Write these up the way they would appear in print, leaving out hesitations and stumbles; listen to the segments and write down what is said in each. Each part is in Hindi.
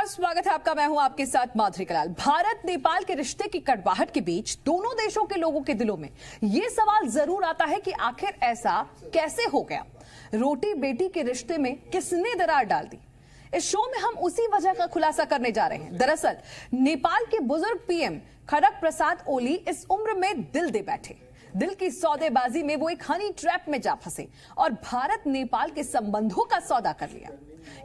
स्वागत है आपका। मैं हूं आपके साथ माधुरी कलाल। भारत नेपाल के रिश्ते की कड़वाहट के बीच दोनों देशों के लोगों के दिलों में यह सवाल जरूर आता है कि आखिर ऐसा कैसे हो गया। रोटी बेटी के रिश्ते में किसने दरार डाल दी? इस शो में हम उसी वजह का खुलासा करने जा रहे हैं। दरअसल नेपाल के बुजुर्ग पीएम खड़ग प्रसाद ओली इस उम्र में दिल दे बैठे। दिल की सौदेबाजी में वो एक हनी ट्रैप में जा फंसे और भारत नेपाल के संबंधों का सौदा कर लिया।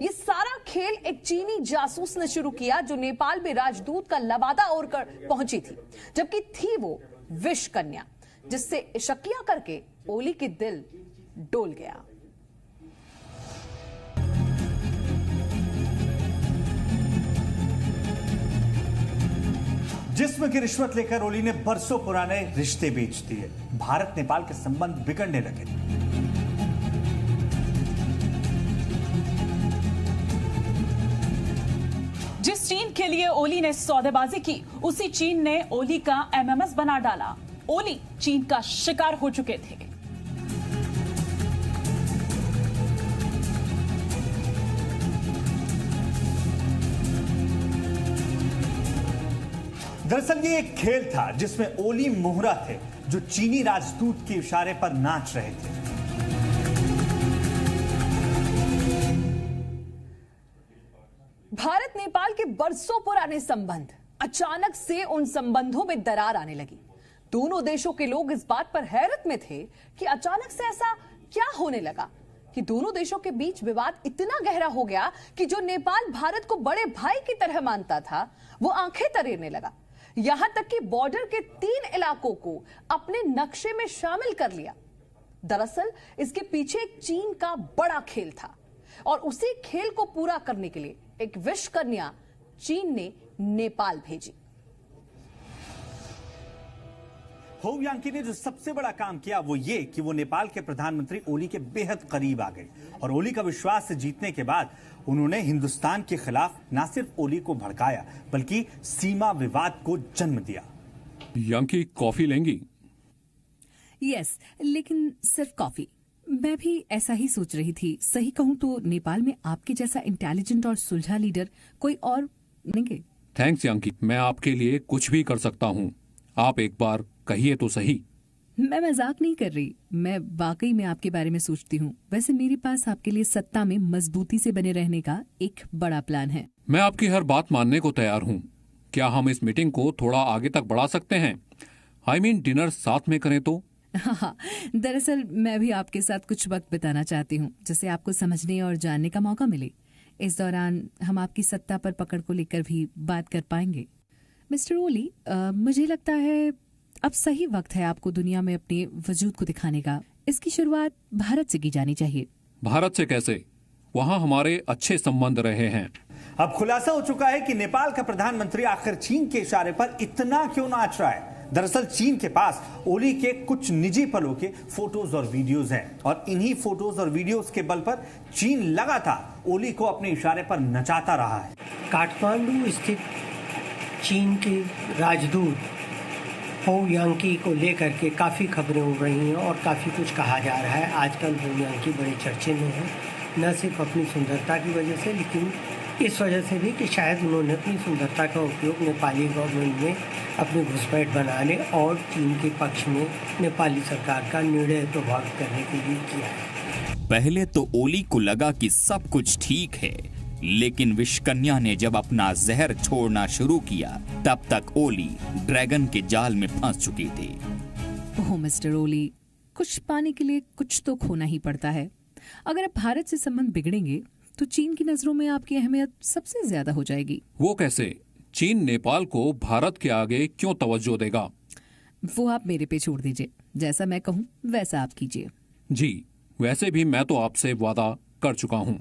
ये सारा खेल एक चीनी जासूस ने शुरू किया जो नेपाल में राजदूत का लबादा ओढ़ कर पहुंची थी, जबकि थी वो विष कन्या, जिससे इशकिया करके ओली के दिल डोल गया। जिस्म की रिश्वत लेकर ओली ने बरसों पुराने रिश्ते बेच दिए। भारत नेपाल के संबंध बिगड़ने लगे। जिस चीन के लिए ओली ने सौदेबाजी की, उसी चीन ने ओली का एमएमएस बना डाला। ओली चीन का शिकार हो चुके थे। दरअसल ये एक खेल था जिसमें ओली मोहरा थे जो चीनी राजदूत के इशारे पर नाच रहे थे। भारत नेपाल के बरसों पुराने संबंध, अचानक से उन संबंधों में दरार आने लगी। दोनों देशों के लोग इस बात पर हैरत में थे कि अचानक से ऐसा क्या होने लगा कि दोनों देशों के बीच विवाद इतना गहरा हो गया कि जो नेपाल भारत को बड़े भाई की तरह मानता था वो आंखें तरेरने लगा। यहां तक कि बॉर्डर के 3 इलाकों को अपने नक्शे में शामिल कर लिया। दरअसल इसके पीछे एक चीन का बड़ा खेल था और उसी खेल को पूरा करने के लिए एक विष कन्या चीन ने नेपाल भेजी। हो यांकी ने जो सबसे बड़ा काम किया वो ये कि वो नेपाल के प्रधानमंत्री ओली के बेहद करीब आ गए और ओली का विश्वास जीतने के बाद उन्होंने हिंदुस्तान के खिलाफ न सिर्फ ओली को भड़काया बल्कि सीमा विवाद को जन्म दिया। यांकी कॉफी लेंगी? यस, लेकिन सिर्फ कॉफी। मैं भी ऐसा ही सोच रही थी। सही कहूं तो नेपाल में आपके जैसा इंटेलिजेंट और सुलझा लीडर कोई और नहीं। थैंक्स यांकी, मैं आपके लिए कुछ भी कर सकता हूं। आप एक बार कहिए तो सही। मैं मजाक नहीं कर रही, मैं वाकई में आपके बारे में सोचती हूँ। वैसे मेरे पास आपके लिए सत्ता में मजबूती से बने रहने का एक बड़ा प्लान है। मैं आपकी हर बात मानने को तैयार हूँ। क्या हम इस मीटिंग को थोड़ा आगे तक बढ़ा सकते हैं? I mean, डिनर साथ में करें तो? हाँ, दरअसल मैं भी आपके साथ कुछ वक्त बिताना चाहती हूँ जिससे आपको समझने और जानने का मौका मिले। इस दौरान हम आपकी सत्ता पर पकड़ को लेकर भी बात कर पाएंगे। मिस्टर ओली, मुझे लगता है अब सही वक्त है आपको दुनिया में अपने वजूद को दिखाने का। इसकी शुरुआत भारत से की जानी चाहिए। भारत से कैसे? वहाँ हमारे अच्छे संबंध रहे हैं। अब खुलासा हो चुका है कि नेपाल का प्रधानमंत्री आखिर चीन के इशारे पर इतना क्यों नाच रहा है। दरअसल चीन के पास ओली के कुछ निजी पलों के फोटोज और वीडियोज हैं और इन्हीं फोटोज और वीडियोज के बल पर चीन लगातार ओली को अपने इशारे पर नचाता रहा है। काठमांडू स्थित चीन के राजदूत हो यांकी को लेकर के काफ़ी खबरें उड़ रही हैं और काफ़ी कुछ कहा जा रहा है। आजकल हो यांकी बड़े चर्चे में है, न सिर्फ अपनी सुंदरता की वजह से लेकिन इस वजह से भी कि शायद उन्होंने अपनी सुंदरता का उपयोग नेपाली गवर्नमेंट में अपनी घुसपैठ बनाने और चीन के पक्ष में नेपाली सरकार का निर्णय प्रभावित करने के लिए किया है। पहले तो ओली को लगा कि सब कुछ ठीक है, लेकिन विषकन्या ने जब अपना जहर छोड़ना शुरू किया तब तक ओली ड्रैगन के जाल में फंस चुके थे। ओह मिस्टर ओली, कुछ पाने के लिए कुछ तो खोना ही पड़ता है। अगर आप भारत से संबंध बिगड़ेंगे तो चीन की नजरों में आपकी अहमियत सबसे ज्यादा हो जाएगी। वो कैसे? चीन नेपाल को भारत के आगे क्यों तवज्जो देगा? वो आप मेरे पे छोड़ दीजिए। जैसा मैं कहूँ वैसा आप कीजिए। जी, वैसे भी मैं तो आपसे वादा कर चुका हूँ।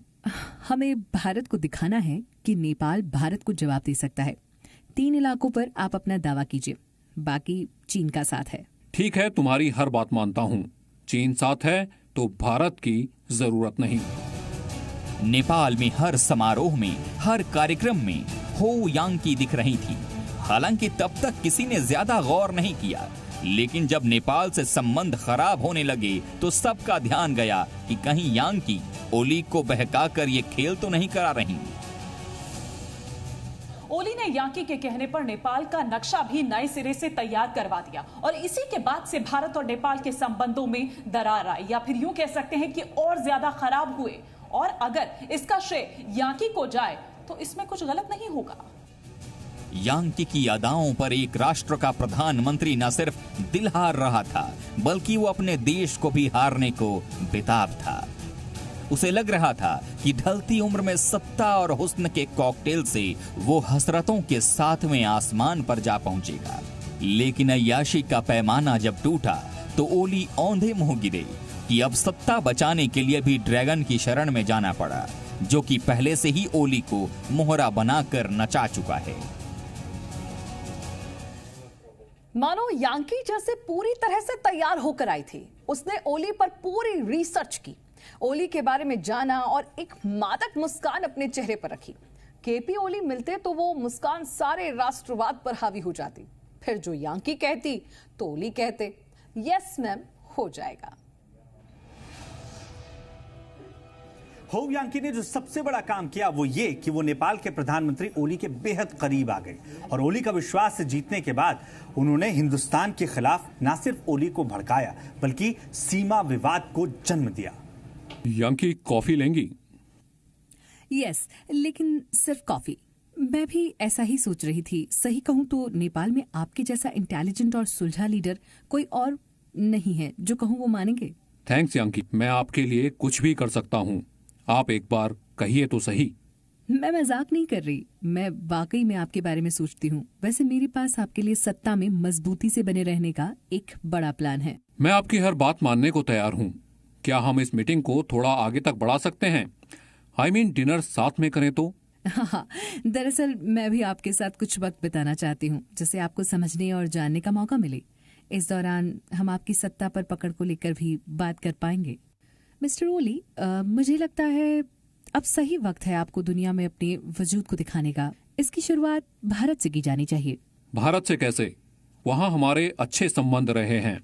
हमें भारत को दिखाना है कि नेपाल भारत को जवाब दे सकता है। 3 इलाकों पर आप अपना दावा कीजिए, बाकी चीन का साथ है। ठीक है, तुम्हारी हर बात मानता हूँ। चीन साथ है तो भारत की जरूरत नहीं। नेपाल में हर समारोह में, हर कार्यक्रम में हो यांकी दिख रही थी। हालांकि तब तक किसी ने ज्यादा गौर नहीं किया, लेकिन जब नेपाल से संबंध खराब होने लगे तो सबका ध्यान गया कि कहीं यांकी ओली को बहकाकर ये खेल तो नहीं करा रही। ओली ने यांकी के कहने पर नेपाल का नक्शा भी नए सिरे से तैयार करवा दिया और इसी के बाद से भारत और नेपाल के संबंधों में दरार आई, या फिर यूं कह सकते हैं कि और ज्यादा खराब हुए। और अगर इसका श्रेय यांकी को जाए तो इसमें कुछ गलत नहीं होगा। यांकी की अदाओं पर एक राष्ट्र का प्रधानमंत्री न सिर्फ दिल हार रहा था, बल्कि वो अपने देश को भी हारने को बेताब था। उसे लग रहा था कि ढलती उम्र में सत्ता और हुस्न के कॉकटेल से वो हसरतों के 7वें आसमान पर जा पहुंचेगा। लेकिन अय्याशी का पैमाना जब टूटा तो ओली औंधे मुंह गिरे कि अब सत्ता बचाने के लिए भी ड्रैगन की शरण में जाना पड़ा, जो कि पहले से ही ओली को मोहरा बनाकर नचा चुका है। मानो यांकी जैसे पूरी तरह से तैयार होकर आई थी। उसने ओली पर पूरी रिसर्च की, ओली के बारे में जाना और एक मादक मुस्कान अपने चेहरे पर रखी। केपी ओली मिलते तो वो मुस्कान सारे राष्ट्रवाद पर हावी हो जाती। फिर जो यांकी कहती तो ओली कहते यस मैम हो जाएगा। हो यांकी ने जो सबसे बड़ा काम किया वो ये कि वो नेपाल के प्रधानमंत्री ओली के बेहद करीब आ गए और ओली का विश्वास जीतने के बाद उन्होंने हिंदुस्तान के खिलाफ न सिर्फ ओली को भड़काया बल्कि सीमा विवाद को जन्म दिया। यांकी कॉफी लेंगी? यस, लेकिन सिर्फ कॉफी। मैं भी ऐसा ही सोच रही थी। सही कहूं तो नेपाल में आपके जैसा इंटेलिजेंट और सुलझा लीडर कोई और नहीं है। जो कहूं वो मानेंगे। थैंक्स यांकी, मैं आपके लिए कुछ भी कर सकता हूँ। आप एक बार कहिए तो सही। मैं मजाक नहीं कर रही, मैं वाकई में आपके बारे में सोचती हूँ। वैसे मेरे पास आपके लिए सत्ता में मजबूती से बने रहने का एक बड़ा प्लान है। मैं आपकी हर बात मानने को तैयार हूँ। क्या हम इस मीटिंग को थोड़ा आगे तक बढ़ा सकते हैं? आई मीन डिनर साथ में करें तो? हाँ, दरअसल मैं भी आपके साथ कुछ वक्त बिताना चाहती हूँ, जिससे आपको समझने और जानने का मौका मिले। इस दौरान हम आपकी सत्ता पर पकड़ को लेकर भी बात कर पाएंगे। मिस्टर ओली, मुझे लगता है अब सही वक्त है आपको दुनिया में अपने वजूद को दिखाने का। इसकी शुरुआत भारत से की जानी चाहिए। भारत से कैसे? वहाँ हमारे अच्छे संबंध रहे हैं।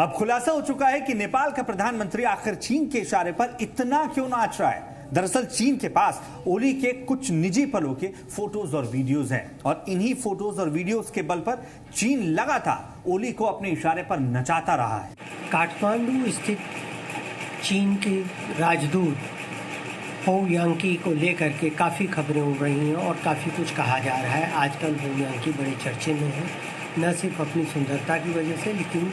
अब खुलासा हो चुका है कि नेपाल का प्रधानमंत्री आखिर चीन के इशारे पर इतना क्यों नाच रहा है। दरअसल चीन के पास ओली के कुछ निजी पलों के फोटोज और वीडियोज हैं और इन्हीं फोटोज और वीडियोज के बल पर चीन लगातार ओली को अपने इशारे पर नचाता रहा है। काठमांडू स्थित चीन के राजदूत हो यांकी को लेकर के काफ़ी खबरें उड़ रही हैं और काफ़ी कुछ कहा जा रहा है। आजकल हो यांकी बड़े चर्चे में है, न सिर्फ अपनी सुंदरता की वजह से, लेकिन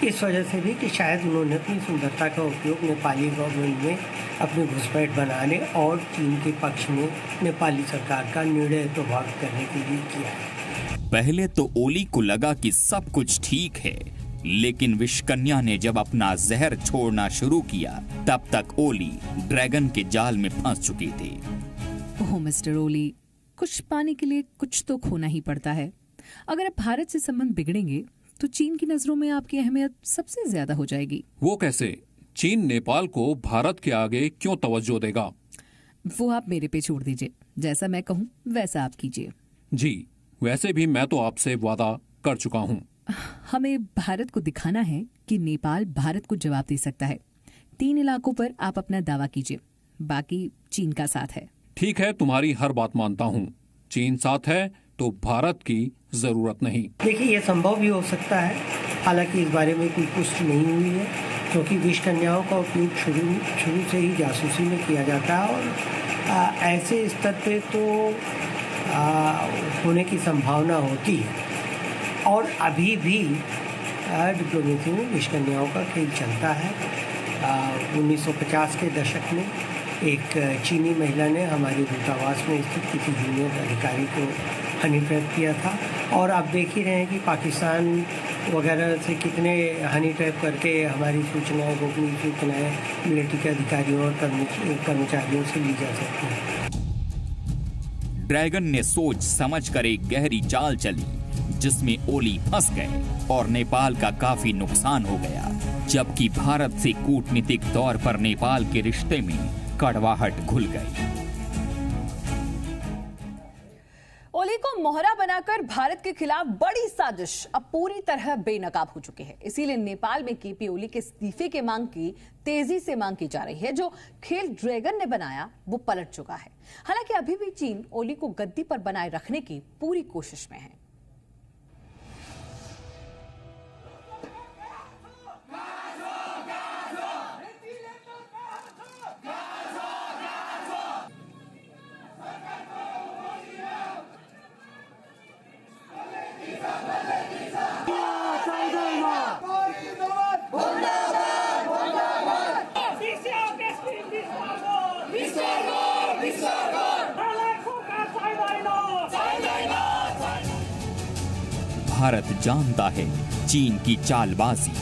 इस वजह से भी कि शायद उन्होंने अपनी सुंदरता का उपयोग नेपाली गवर्नमेंट में अपनी घुसपैठ बनाने और चीन के पक्ष में नेपाली सरकार का निर्णय प्रभावित करने के लिए किया है। पहले तो ओली को लगा कि सब कुछ ठीक है, लेकिन विषकन्या ने जब अपना जहर छोड़ना शुरू किया तब तक ओली ड्रैगन के जाल में फंस चुके थे। ओह मिस्टर ओली, कुछ पाने के लिए कुछ तो खोना ही पड़ता है। अगर आप भारत से संबंध बिगड़ेंगे तो चीन की नजरों में आपकी अहमियत सबसे ज्यादा हो जाएगी। वो कैसे? चीन नेपाल को भारत के आगे क्यों तवज्जो देगा? वो आप मेरे पे छोड़ दीजिए। जैसा मैं कहूँ वैसा आप कीजिए। जी, वैसे भी मैं तो आपसे वादा कर चुका हूँ। हमें भारत को दिखाना है कि नेपाल भारत को जवाब दे सकता है। 3 इलाकों पर आप अपना दावा कीजिए, बाकी चीन का साथ है। ठीक है, तुम्हारी हर बात मानता हूँ। चीन साथ है तो भारत की जरूरत नहीं। देखिए, यह संभव भी हो सकता है, हालांकि इस बारे में कोई पुष्टि नहीं हुई है, क्योंकि विषकन्याओं का उपयोग शुरू से ही जासूसी में किया जाता है और ऐसे स्तर पे तो होने की संभावना होती है। और अभी भी डिप्लोमेसी में विषकन्याओं का खेल चलता है। 1950 के दशक में एक चीनी महिला ने हमारे दूतावास में स्थित किसी जूनियर अधिकारी को हनी ट्रैप किया था, और आप देख ही रहे हैं कि पाकिस्तान वगैरह से कितने हनी ट्रैप करके हमारी सूचनाएं, गोपनीय सूचनाएं मिलिट्री के अधिकारियों और कर्मचारियों से ली जा सकती हैं। ड्रैगन ने सोच समझकर एक गहरी चाल चली, जिसमें ओली फंस गए और नेपाल का काफी नुकसान हो गया, जबकि भारत से कूटनीतिक तौर पर नेपाल के रिश्ते में कड़वाहट घुल गई। ओली को मोहरा बनाकर भारत के खिलाफ बड़ी साजिश अब पूरी तरह बेनकाब हो चुकी है। इसीलिए नेपाल में केपी ओली के इस्तीफे की मांग की तेजी से मांग की जा रही है। जो खेल ड्रैगन ने बनाया वो पलट चुका है। हालांकि अभी भी चीन ओली को गद्दी पर बनाए रखने की पूरी कोशिश में है। भारत जानता है चीन की चालबाजी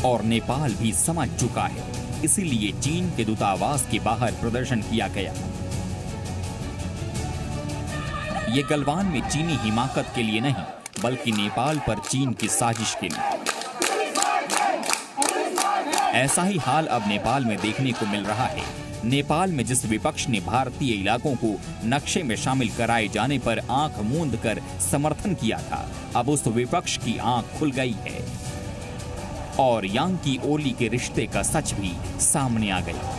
और नेपाल भी समझ चुका है, इसीलिए चीन के दूतावास के बाहर प्रदर्शन किया गया। ये गलवान में चीनी हिमाकत के लिए नहीं, बल्कि नेपाल पर चीन की साजिश के लिए। ऐसा ही हाल अब नेपाल में देखने को मिल रहा है। नेपाल में जिस विपक्ष ने भारतीय इलाकों को नक्शे में शामिल कराए जाने पर आंख मूंद कर समर्थन किया था, अब उस विपक्ष की आंख खुल गई है और यांकी ओली के रिश्ते का सच भी सामने आ गया।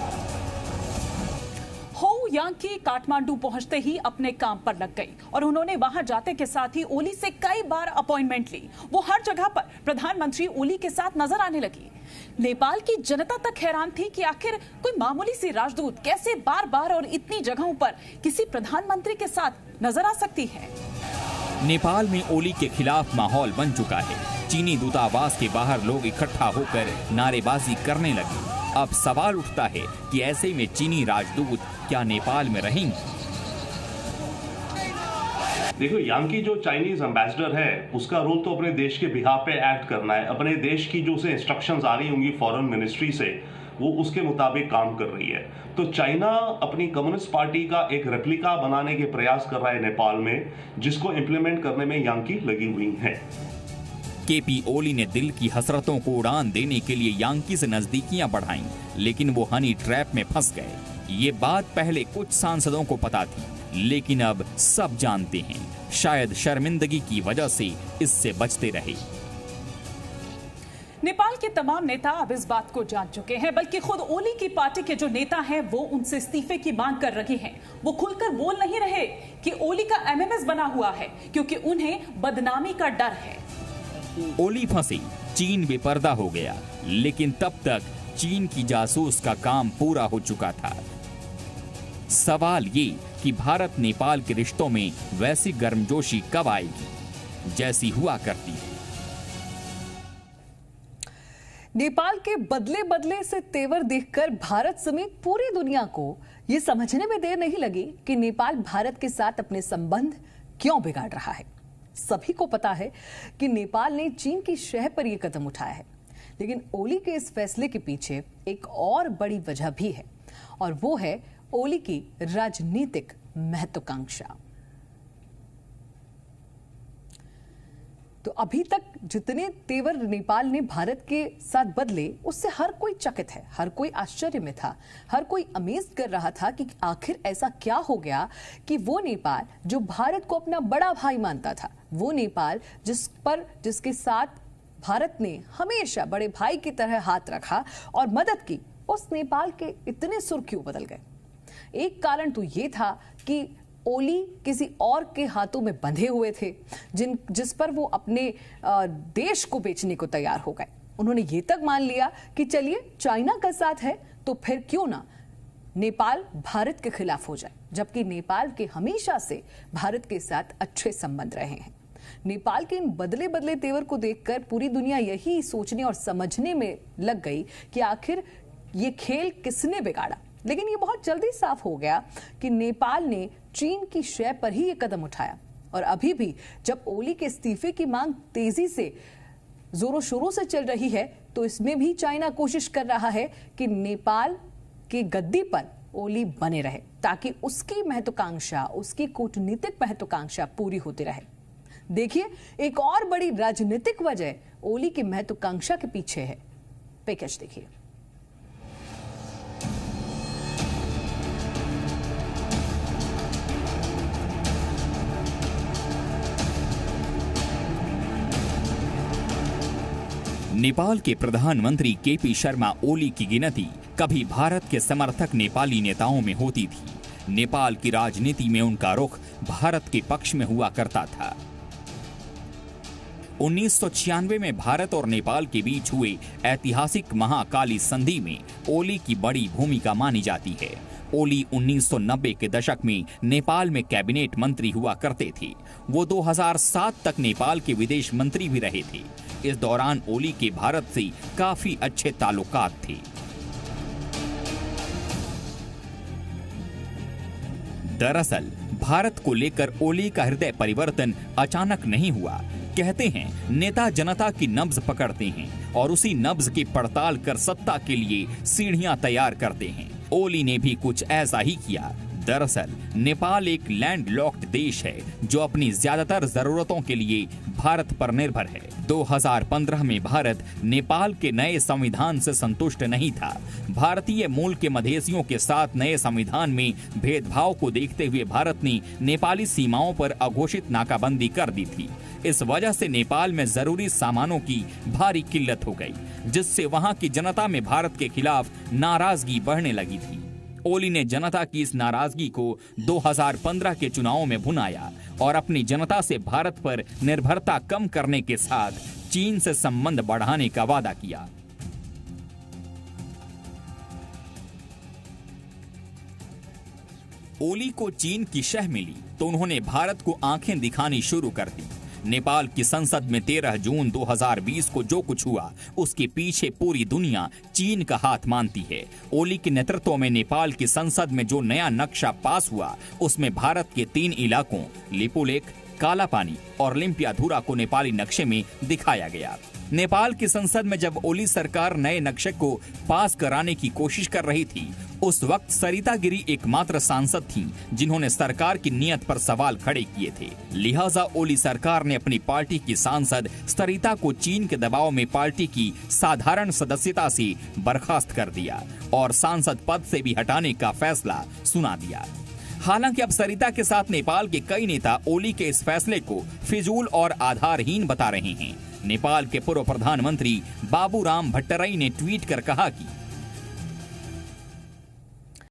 यांकी काठमांडू पहुंचते ही अपने काम पर लग गई और उन्होंने वहां जाते के साथ ही ओली से कई बार अपॉइंटमेंट ली। वो हर जगह पर प्रधानमंत्री ओली के साथ नजर आने लगी। नेपाल की जनता तक हैरान थी कि आखिर कोई मामूली सी राजदूत कैसे बार बार और इतनी जगहों पर किसी प्रधानमंत्री के साथ नजर आ सकती है। नेपाल में ओली के खिलाफ माहौल बन चुका है। चीनी दूतावास के बाहर लोग इकट्ठा होकर नारेबाजी करने लगे। अब सवाल उठता है कि ऐसे में चीनी राजदूत क्या नेपाल में रहेंगे? देखो, यांकी जो चाइनीज एम्बेसडर है उसका रोल तो अपने देश के बिहाफ पे एक्ट करना है। अपने देश की जो उसे इंस्ट्रक्शंस आ रही होंगी फॉरेन मिनिस्ट्री से, वो उसके मुताबिक काम कर रही है। तो चाइना अपनी कम्युनिस्ट पार्टी का एक रेप्लिका बनाने के प्रयास कर रहा है नेपाल में, जिसको इम्प्लीमेंट करने में यांकी लगी हुई है। केपी ओली ने दिल की हसरतों को उड़ान देने के लिए यांकी से नजदीकियां बढ़ाईं, लेकिन वो हनी ट्रैप में फंस गए। ये बात पहले कुछ सांसदों को पता थी, लेकिन अब सब जानते हैं। शायद शर्मिंदगी की वजह से इससे बचते रहे। नेपाल के तमाम नेता अब इस बात को जान चुके हैं, बल्कि खुद ओली की पार्टी के जो नेता हैं वो उनसे इस्तीफे की मांग कर रहे हैं। वो खुलकर बोल नहीं रहे कि ओली का एमएमएस बना हुआ है, क्योंकि उन्हें बदनामी का डर है। ओली फंसे, चीन बेपर्दा हो गया, लेकिन तब तक चीन की जासूस का काम पूरा हो चुका था। सवाल ये कि भारत नेपाल के रिश्तों में वैसी गर्मजोशी कब आएगी जैसी हुआ करती है। नेपाल के बदले बदले से तेवर देखकर भारत समेत पूरी दुनिया को यह समझने में देर नहीं लगी कि नेपाल भारत के साथ अपने संबंध क्यों बिगाड़ रहा है। सभी को पता है कि नेपाल ने चीन की शह पर यह कदम उठाया है, लेकिन ओली के इस फैसले के पीछे एक और बड़ी वजह भी है, और वो है ओली की राजनीतिक महत्वाकांक्षा। तो अभी तक जितने तेवर नेपाल ने भारत के साथ बदले, उससे हर कोई चकित है, हर कोई आश्चर्य में था, हर कोई अमेज कर रहा था कि आखिर ऐसा क्या हो गया कि वो नेपाल जो भारत को अपना बड़ा भाई मानता था, वो नेपाल जिसके साथ भारत ने हमेशा बड़े भाई की तरह हाथ रखा और मदद की, उस नेपाल के इतने सुर क्यों बदल गए। एक कारण तो ये था कि ओली किसी और के हाथों में बंधे हुए थे, जिस पर वो अपने देश को बेचने को तैयार हो गए। उन्होंने ये तक मान लिया कि चलिए चाइना का साथ है तो फिर क्यों ना नेपाल भारत के खिलाफ हो जाए, जबकि नेपाल के हमेशा से भारत के साथ अच्छे संबंध रहे हैं। नेपाल के इन बदले बदले तेवर को देखकर पूरी दुनिया यही सोचने और समझने में लग गई कि आखिर ये खेल किसने बिगाड़ा। लेकिन ये बहुत जल्दी साफ हो गया कि नेपाल ने चीन की शय पर ही ये कदम उठाया, और अभी भी जब ओली के इस्तीफे की मांग तेजी से जोरों शोरों से चल रही है, तो इसमें भी चाइना कोशिश कर रहा है कि नेपाल की गद्दी पर ओली बने रहे, ताकि उसकी महत्वाकांक्षा, उसकी कूटनीतिक महत्वाकांक्षा पूरी होती रहे। देखिए, एक और बड़ी राजनीतिक वजह ओली की महत्वाकांक्षा के पीछे है। पैकेज देखिए। नेपाल के प्रधानमंत्री केपी शर्मा ओली की गिनती कभी भारत के समर्थक नेपाली नेताओं में होती थी। नेपाल की राजनीति में उनका रुख भारत के पक्ष में हुआ करता था। 1996 में भारत और नेपाल के बीच हुए ऐतिहासिक महाकाली संधि में ओली की बड़ी भूमिका मानी जाती है। ओली 1990 के दशक में नेपाल में कैबिनेट मंत्री हुआ करते थे। वो 2007 तक नेपाल के विदेश मंत्री भी रहे थे। इस दौरान ओली के भारत से काफी अच्छे ताल्लुकात थे। दरअसल भारत को लेकर ओली का हृदय परिवर्तन अचानक नहीं हुआ। कहते हैं नेता जनता की नब्ज पकड़ते हैं और उसी नब्ज की पड़ताल कर सत्ता के लिए सीढ़ियां तैयार करते हैं। ओली ने भी कुछ ऐसा ही किया। दरअसल नेपाल एक लैंडलॉक्ड देश है जो अपनी ज्यादातर जरूरतों के लिए भारत पर निर्भर है। 2015 में भारत नेपाल के नए संविधान से संतुष्ट नहीं था। भारतीय मूल के मधेसियों के साथ नए संविधान में भेदभाव को देखते हुए भारत ने नेपाली सीमाओं पर अघोषित नाकाबंदी कर दी थी। इस वजह से नेपाल में जरूरी सामानों की भारी किल्लत हो गई, जिससे वहां की जनता में भारत के खिलाफ नाराजगी बढ़ने लगी थी। ओली ने जनता की इस नाराजगी को 2015 के चुनावों में भुनाया और अपनी जनता से भारत पर निर्भरता कम करने के साथ चीन से संबंध बढ़ाने का वादा किया। ओली को चीन की शह मिली तो उन्होंने भारत को आंखें दिखानी शुरू कर दी। नेपाल की संसद में 13 जून 2020 को जो कुछ हुआ उसके पीछे पूरी दुनिया चीन का हाथ मानती है। ओली के नेतृत्व में नेपाल की संसद में जो नया नक्शा पास हुआ उसमें भारत के 3 इलाकों लिपुलेख, कालापानी और लिम्पियाधुरा को नेपाली नक्शे में दिखाया गया। नेपाल की संसद में जब ओली सरकार नए नक्शे को पास कराने की कोशिश कर रही थी, उस वक्त सरिता गिरी एकमात्र सांसद थीं जिन्होंने सरकार की नीयत पर सवाल खड़े किए थे। लिहाजा ओली सरकार ने अपनी पार्टी की सांसद सरिता को चीन के दबाव में पार्टी की साधारण सदस्यता से बर्खास्त कर दिया और सांसद पद से भी हटाने का फैसला सुना दिया। हालांकि अब सरिता के साथ नेपाल के कई नेता ओली के इस फैसले को फिजूल और आधारहीन बता रहे हैं। नेपाल के पूर्व प्रधानमंत्री बाबूराम भट्टराई ने ट्वीट कर कहा कि